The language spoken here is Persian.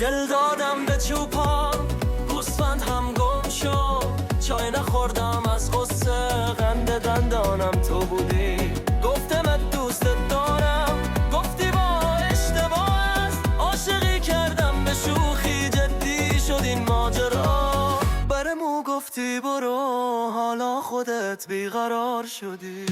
دل دادم به چوپان، گوسفند هم گم شد. چای نخوردم از غصه، قند دندانم تو بودی. گفتمت دوست دارم، گفتی با اشتباه است. عاشقی کردم به شوخی، جدی شد این ماجرا. برمو گفتی برو، حالا خودت بیقرار شدی.